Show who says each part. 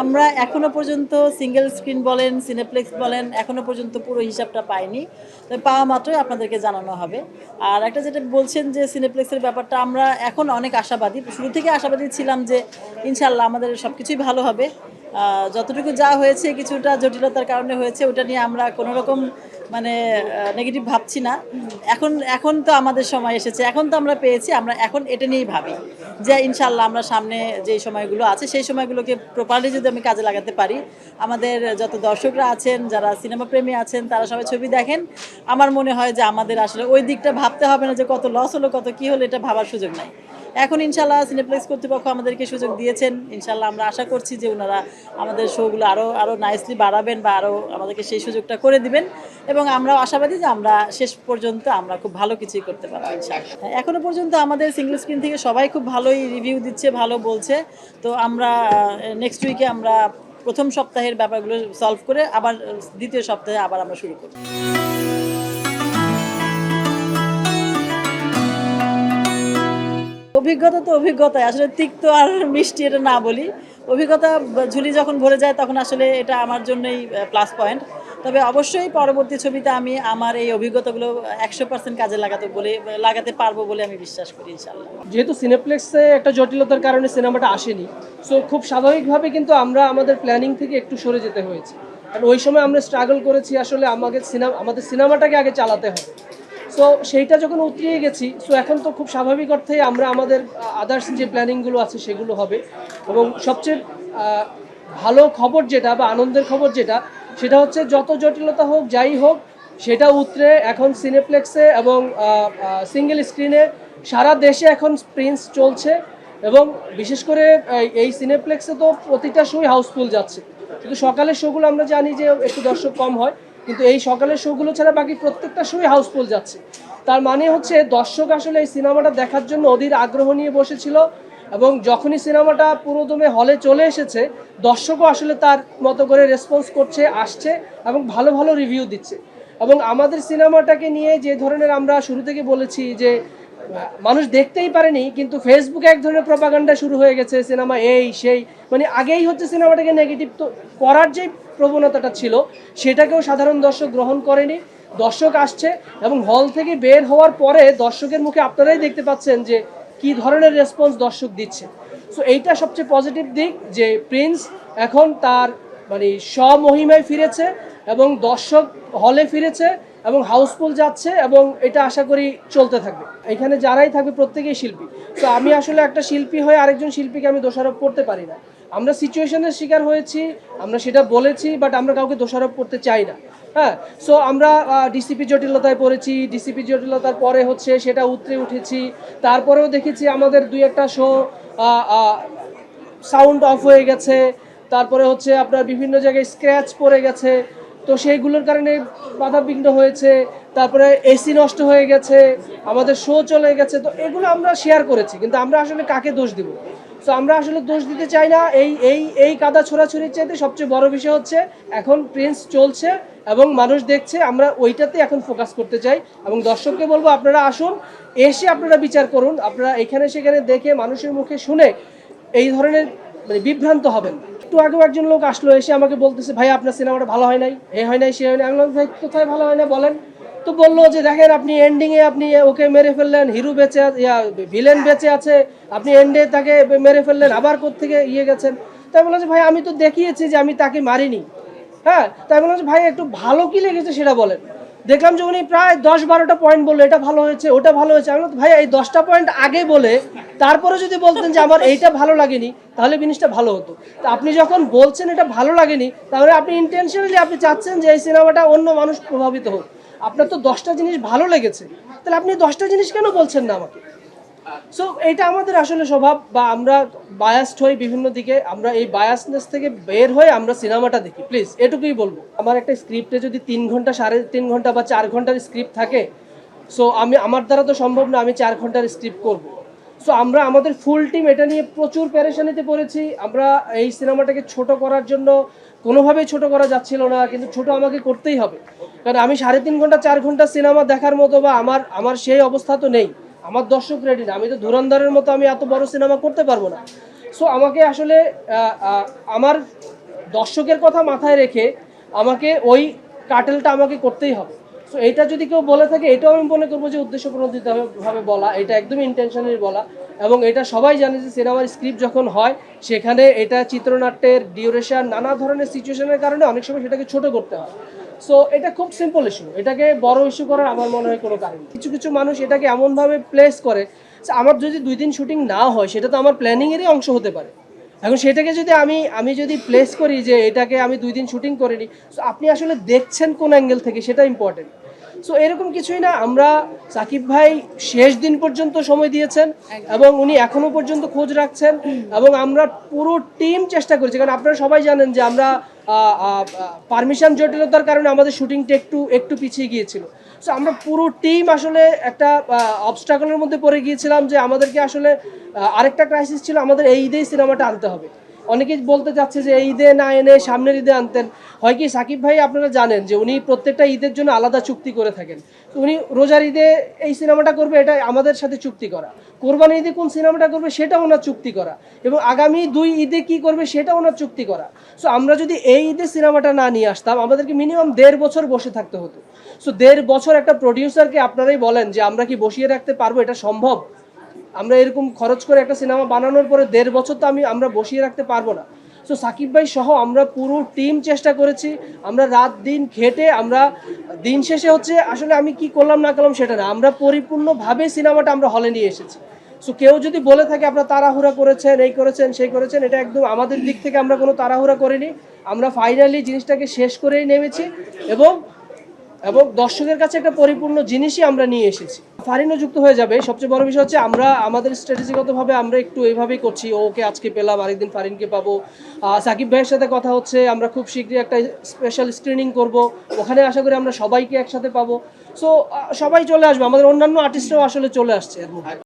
Speaker 1: আমরা এখনো পর্যন্ত সিঙ্গেল স্ক্রিন বলেন, সিনেপ্লেক্স বলেন, এখনো পর্যন্ত পুরো হিসাবটা পাইনি। তবে পাওয়া মাত্রই আপনাদেরকে জানানো হবে। আর একটা যেটা বলছেন যে সিনেপ্লেক্সের ব্যাপারটা আমরা এখন অনেক আশাবাদী। শুরু থেকে আশাবাদী ছিলাম যে ইনশাআল্লাহ আমাদের সবকিছুই ভালো হবে। যতটুকু যা হয়েছে কিছুটা জটিলতার কারণে হয়েছে ওটা নিয়ে আমরা কোনো রকম মানে নেগেটিভ ভাবছি না। এখন এখন তো আমাদের সময় এসেছে। এখন তো আমরা পেয়েছি। আমরা এখন এটা নিয়েই ভাবি। যে ইনশাআল্লাহ আমরা সামনে যেই সময়গুলো আছে সেই সময়গুলোকে প্রপারলি যদি আমি কাজে লাগাতে পারি, আমাদের যত দর্শকরা আছেন, যারা সিনেমা প্রেমী আছেন তারা সবাই ছবি দেখেন। আমার মনে হয় যে আমাদের আসলে ওই দিকটা ভাবতে হবে না যে কত লস হলো, কত কী হলো এটা ভাবার সুযোগ নাই। এখন ইনশাআল্লাহ সিনেপ্লেক্স কর্তৃপক্ষ আমাদেরকে সুযোগ দিয়েছেন। ইনশাআল্লাহ আমরা আশা করছি যে উনারা আমাদের শোগুলো আরও নাইসলি বাড়াবেন বা আরও আমাদেরকে সেই সুযোগটা করে দিবেন এবং আমরাও আশাবাদী যে আমরা শেষ পর্যন্ত আমরা খুব ভালো কিছুই করতে পারবো ইনশাআল্লাহ। এখনো পর্যন্ত আমাদের সিঙ্গল স্ক্রিন থেকে সবাই খুব ভালোই রিভিউ দিচ্ছে, ভালো বলছে। তো আমরা নেক্সট উইকে আমরা প্রথম সপ্তাহের ব্যাপারগুলো সলভ করে আবার দ্বিতীয় সপ্তাহে আবার আমরা শুরু করব। অভিজ্ঞতা তো অভিজ্ঞতাই। আসলে তিক্ত আর মিষ্টি এটা না বলি। অভিজ্ঞতা ঝুলি যখন ভরে যায় তখন আসলে এটা আমার জন্যই প্লাস পয়েন্ট। তবে অবশ্যই পরবর্তী ছবিতে আমি আমার এই অভিজ্ঞতাগুলো ১০০% কাজে লাগাতে পারবো বলে আমি বিশ্বাস করি ইনশাআল্লাহ।
Speaker 2: যেহেতু সিনেপ্লেক্সে একটা জটিলতার কারণে সিনেমাটা আসেনি, সো খুব স্বাভাবিকভাবে কিন্তু আমরা আমাদের প্ল্যানিং থেকে একটু সরে যেতে হয়েছে। কারণ ওই সময় আমরা স্ট্রাগল করেছি আসলে আমাদের সিনেমাটাকে আগে চালাতে হবে। সো সেইটা যখন উতরিয়ে গেছি, সো এখন তো খুব স্বাভাবিক অর্থেই আমরা আমাদের আদার্স যে প্ল্যানিংগুলো আছে সেগুলো হবে। এবং সবচেয়ে ভালো খবর যেটা বা আনন্দের খবর যেটা, সেটা হচ্ছে যত জটিলতা হোক যাই হোক সেটা উতরে এখন সিনেপ্লেক্সে এবং সিঙ্গেল স্ক্রিনে সারা দেশে এখন প্রিন্স চলছে। এবং বিশেষ করে এই সিনেপ্লেক্সে তো প্রতিটা শোই হাউসফুল যাচ্ছে। কিন্তু সকালের শোগুলো আমরা জানি যে একটু দর্শক কম হয়, কিন্তু এই সকালের শোগুলো ছাড়া বাকি প্রত্যেকটা শোই হাউসফুল যাচ্ছে। তার মানে হচ্ছে দর্শক আসলে এই সিনেমাটা দেখার জন্য অধীর আগ্রহ নিয়ে বসেছিল এবং যখনই সিনেমাটা পুরোদমে হলে চলে এসেছে দর্শকও আসলে তার মতো করে রেসপন্স করছে, আসছে এবং ভালো ভালো রিভিউ দিচ্ছে। এবং আমাদের সিনেমাটাকে নিয়ে যে ধরনের আমরা শুরু থেকে বলেছি যে মানুষ দেখতেই পারেনি, কিন্তু ফেসবুকে এক ধরনের প্রপাগান্ডা শুরু হয়ে গেছে সিনেমা এই সেই, মানে আগেই হচ্ছে সিনেমাটাকে নেগেটিভ তো করার যে প্রবণতাটা ছিল সেটাকেও সাধারণ দর্শক গ্রহণ করেনি। দর্শক আসছে এবং হল থেকে বের হওয়ার পরে দর্শকের মুখে আপনারাই দেখতে পাচ্ছেন যে কি ধরনের রেসপন্স দর্শক দিচ্ছে। সো এইটা সবচেয়ে পজিটিভ দিক যে প্রিন্স এখন তার মানে স্বমহিমায় ফিরেছে এবং দর্শক হলে ফিরেছে এবং হাউসফুল যাচ্ছে এবং এটা আশা করি চলতে থাকবে। এখানে যারাই থাকবে প্রত্যেকেই শিল্পী। তো আমি আসলে একটা শিল্পী হয়ে আরেকজন শিল্পীকে আমি দোষারোপ করতে পারি না। আমরা সিচুয়েশনের শিকার হয়েছি, আমরা সেটা বলেছি, বাট আমরা কাউকে দোষারোপ করতে চাই না। হ্যাঁ, সো আমরা ডিসিপি জটিলতায় পড়েছি, ডিসিপি জটিলতার পরে হচ্ছে সেটা উতরে উঠেছি। তারপরেও দেখেছি আমাদের দুই একটা শো সাউন্ড অফ হয়ে গেছে, তারপরে হচ্ছে আপনার বিভিন্ন জায়গায় স্ক্র্যাচ পড়ে গেছে, তো সেইগুলোর কারণে বাধাবিঘ্ন হয়েছে। তারপরে এসি নষ্ট হয়ে গেছে, আমাদের শো চলে গেছে, তো এগুলো আমরা শেয়ার করেছি। কিন্তু আমরা আসলে কাকে দোষ দিব? সো আমরা আসলে দোষ দিতে চাই না। এই কাদা ছোড়াছুরির চাইতে সবচেয়ে বড় বিষয় হচ্ছে এখন প্রিন্স চলছে এবং মানুষ দেখছে, আমরা ওইটাতে এখন ফোকাস করতে চাই। এবং দর্শককে বলবো আপনারা আসুন, এসে আপনারা বিচার করুন। আপনারা এখানে সেখানে দেখে মানুষের মুখে শুনে এই ধরনের মানে বিভ্রান্ত হবেন। একটু আগেও একজন লোক আসলো, এসে আমাকে বলতেছে ভাই আপনার সিনেমাটা ভালো হয় নাই, এ হয় নাই সে হয় নাই। আমি বললাম ভাই কোথায় ভালো হয় না বলেন। তো বললো যে দেখেন আপনি এন্ডিংয়ে আপনি ওকে মেরে ফেললেন, হিরো বেঁচে ভিলেন বেঁচে আছে, আপনি এন্ডে তাকে মেরে ফেললেন, আবার কোত্থেকে গেছেন। তাই বললাম যে ভাই আমি তো দেখিয়েছি যে আমি তাকে মারিনি। হ্যাঁ, তাই বললাম যে ভাই একটু ভালো কি লেগেছে সেটা বলেন। দেখলাম যে উনি প্রায় 10-12টা পয়েন্ট বললো, এটা ভালো হয়েছে ওটা ভালো হয়েছে। আমি বললাম ভাই এই 10টা পয়েন্ট আগে বলে তারপরে যদি বলতেন যে আমার এইটা ভালো লাগেনি তাহলে জিনিসটা ভালো হতো। তো আপনি যখন বলছেন এটা ভালো লাগেনি, তাহলে আপনি ইন্টেনশনালি আপনি চাচ্ছেন যে এই সিনেমাটা অন্য মানুষ প্রভাবিত হোক। আপনার তো 10টা জিনিস ভালো লেগেছে, তাহলে আপনি 10টা জিনিস কেন বলছেন না আমাকে? সো এটা আমাদের আসলে স্বভাব, বা আমরা বায়াসড হই বিভিন্ন দিকে। আমরা এই বায়াসনেস থেকে বের হয়ে আমরা সিনেমাটা দেখি, প্লিজ এটুকুই বলবো। আমার একটা স্ক্রিপ্টে যদি 3 ঘন্টা 3.5 ঘন্টা বা 4 ঘন্টার স্ক্রিপ্ট থাকে, সো আমার দ্বারা তো সম্ভব না আমি 4 ঘন্টার স্ক্রিপ্ট করব। সো আমরা আমাদের ফুল টিম এটা নিয়ে প্রচুর পেরেশানিতে পড়েছি। আমরা এই সিনেমাটাকে ছোট করার জন্য কোনোভাবেই ছোট করা যাচ্ছিল না, কিন্তু ছোট আমাকে করতেই হবে। কারণ আমি 3.5 ঘন্টা 4 ঘন্টা সিনেমা দেখার মতো বা আমার সেই অবস্থা তো নেই। আমার দর্শক রেডি না, আমি তো ধুরন্ধরের মতো আমি এত বড় সিনেমা করতে পারবো না। সো আমাকে আসলে আমার দর্শকের কথা মাথায় রেখে আমাকে ওই কাটেলটা আমাকে করতেই হবে। সো এটা যদি কেউ বলে থাকে, এটাও আমি মনে করবো যে উদ্দেশ্য প্রণোদিতভাবে বলা, এটা একদমই ইন্টেনশনালি বলা। এবং এটা সবাই জানে যে সিনেমার স্ক্রিপ্ট যখন হয় সেখানে এটা চিত্রনাট্যের ডিউরেশন নানা ধরনের সিচুয়েশনের কারণে অনেক সময় সেটাকে ছোট করতে হয়। সো এটা খুব সিম্পল ইস্যু, এটাকে বড় ইস্যু করার আমার মনে হয় কোনো কারণ নেই। কিছু কিছু মানুষ এটাকে এমনভাবে প্লেস করে যে আমার যদি 2 দিন শুটিং না হয় সেটা তো আমার প্ল্যানিংয়েরই অংশ হতে পারে। এখন সেটাকে যদি আমি যদি প্লেস করি যে এটাকে আমি 2 দিন শুটিং করিনি, সো আপনি আসলে দেখছেন কোন অ্যাঙ্গেল থেকে সেটা ইম্পর্টেন্ট। সো এরকম কিছুই না, আমরা সাকিব ভাই শেষ দিন পর্যন্ত সময় দিয়েছেন এবং উনি এখনো পর্যন্ত খোঁজ রাখছেন এবং আমরা পুরো টিম চেষ্টা করছি। কারণ আপনারা সবাই জানেন যে আমরা পারমিশন জটিলতার কারণে আমাদের শুটিংটা একটু পিছিয়ে গিয়েছিল। সো আমরা পুরো টিম আসলে একটা অবস্ট্রাগলের মধ্যে পড়ে গিয়েছিলাম যে আমাদেরকে আসলে আরেকটা ক্রাইসিস ছিল, আমাদের এই ঈদেই সিনেমাটা আনতে হবে। অনেকেই বলতে চাচ্ছে যে এই ঈদে না এনে সামনের ঈদে আনতেন। হয় কি সাকিব ভাই আপনারা জানেন যে উনি প্রত্যেকটা ঈদের জন্য আলাদা চুক্তি করে থাকেন। তো উনি রোজার ঈদে এই সিনেমাটা করবে, এটা আমাদের সাথে চুক্তি করা। কোরবানির ঈদে কোন সিনেমাটা করবে সেটা ওনার চুক্তি করা, এবং আগামী 2 ঈদে কি করবে সেটা ওনার চুক্তি করা। সো আমরা যদি এই ঈদে সিনেমাটা না নিয়ে আসতাম আমাদেরকে মিনিমাম 1.5 বছর বসে থাকতে হতো। সো 1.5 বছর একটা প্রডিউসারকে আপনারাই বলেন যে আমরা কি বসিয়ে রাখতে পারবো? এটা সম্ভব? আমরা এরকম খরচ করে একটা সিনেমা বানানোর পরে 1.5 বছর তো আমরা বসিয়ে রাখতে পারবো না। সো সাকিব ভাই সহ আমরা পুরো টিম চেষ্টা করেছি, আমরা রাত দিন খেটে আমরা দিন শেষে হচ্ছে আসলে আমি কি করলাম না করলাম সেটা না, আমরা পরিপূর্ণভাবে সিনেমাটা আমরা হলে নিয়ে এসেছি। সো কেউ যদি বলে থাকে আপনারা তাড়াহুড়া করেছেন, এই করেছেন সেই করেছেন, এটা একদম আমাদের দিক থেকে আমরা কোনো তাড়াহুড়া করিনি। আমরা ফাইনালি জিনিসটাকে শেষ করেই নেমেছি এবং দর্শকের কাছে একটা পরিপূর্ণ জিনিসই আমরা নিয়ে এসেছি। ফারিনও যুক্ত হয়ে যাবে। সবচেয়ে বড় বিষয় হচ্ছে আমরা আমাদের স্ট্র্যাটেজিগতভাবে আমরা একটু এইভাবেই করছি, ওকে আজকে পেলাম আরেকদিন ফারিনকে পাবো। সাকিব ভাইয়ের সাথে কথা হচ্ছে, আমরা খুব শীঘ্রই একটা স্পেশাল স্ক্রিনিং করব, ওখানে আশা করি আমরা সবাইকে একসাথে পাবো। সো সবাই চলে আসবে, আমাদের অন্যান্য আর্টিস্টরাও আসলে চলে আসছে এর মধ্যে।